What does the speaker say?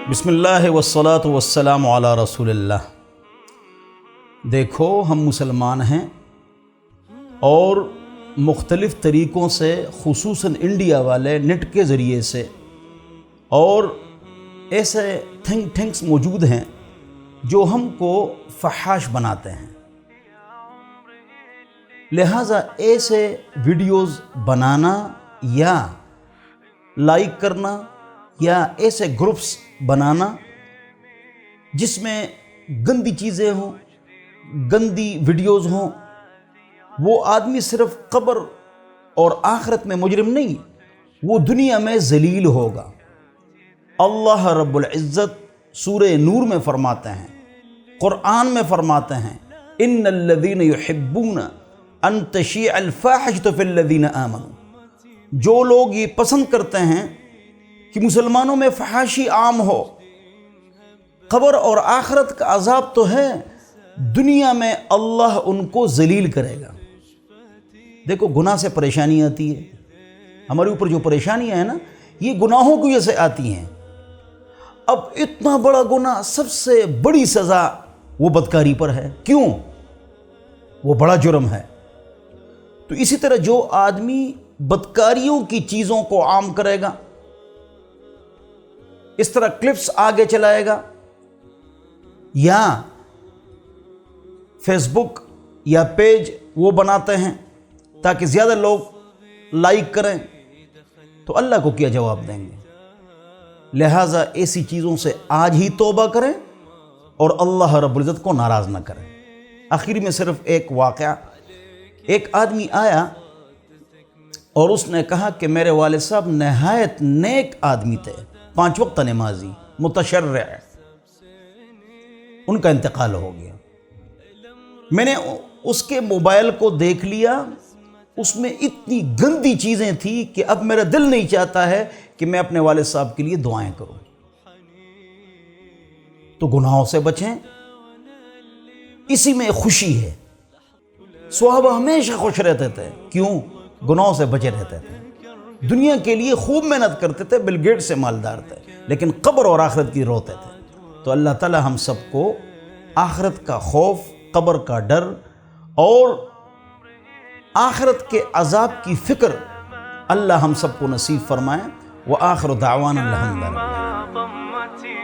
بسم اللہ والصلاة والسلام علی رسول اللہ۔ دیکھو ہم مسلمان ہیں اور مختلف طریقوں سے خصوصاً انڈیا والے نیٹ کے ذریعے سے اور ایسے تھنک ٹینکس موجود ہیں جو ہم کو فحاش بناتے ہیں، لہٰذا ایسے ویڈیوز بنانا یا لائک کرنا یا ایسے گروپس بنانا جس میں گندی چیزیں ہوں، گندی ویڈیوز ہوں، وہ آدمی صرف قبر اور آخرت میں مجرم نہیں، وہ دنیا میں ذلیل ہوگا۔ اللہ رب العزت سورہ نور میں فرماتے ہیں، قرآن میں فرماتے ہیں، ان الذین یحبون ان تشیع الفاحشۃ فی الذین آمنوا، جو لوگ یہ پسند کرتے ہیں کہ مسلمانوں میں فحاشی عام ہو، قبر اور آخرت کا عذاب تو ہے، دنیا میں اللہ ان کو ذلیل کرے گا۔ دیکھو گناہ سے پریشانی آتی ہے، ہمارے اوپر جو پریشانیاں ہیں نا، یہ گناہوں کی وجہ سے آتی ہیں۔ اب اتنا بڑا گناہ، سب سے بڑی سزا وہ بدکاری پر ہے، کیوں؟ وہ بڑا جرم ہے۔ تو اسی طرح جو آدمی بدکاریوں کی چیزوں کو عام کرے گا، اس طرح کلپس آگے چلائے گا یا فیس بک یا پیج وہ بناتے ہیں تاکہ زیادہ لوگ لائک کریں، تو اللہ کو کیا جواب دیں گے؟ لہٰذا ایسی چیزوں سے آج ہی توبہ کریں اور اللہ رب العزت کو ناراض نہ کریں۔ آخر میں صرف ایک واقعہ، ایک آدمی آیا اور اس نے کہا کہ میرے والد صاحب نہایت نیک آدمی تھے، 5 وقت نمازی، متشرع، ان کا انتقال ہو گیا۔ میں نے اس کے موبائل کو دیکھ لیا، اس میں اتنی گندی چیزیں تھیں کہ اب میرا دل نہیں چاہتا ہے کہ میں اپنے والد صاحب کے لیے دعائیں کروں۔ تو گناہوں سے بچیں، اسی میں خوشی ہے۔ صحابہ ہمیشہ خوش رہتے تھے، کیوں؟ گناہوں سے بچے رہتے تھے، دنیا کے لیے خوب محنت کرتے تھے، بل گیٹ سے مالدار تھے، لیکن قبر اور آخرت کی روتے تھے۔ تو اللہ تعالی ہم سب کو آخرت کا خوف، قبر کا ڈر اور آخرت کے عذاب کی فکر اللہ ہم سب کو نصیب فرمائے۔ وآخر دعوانا الحمدللہ۔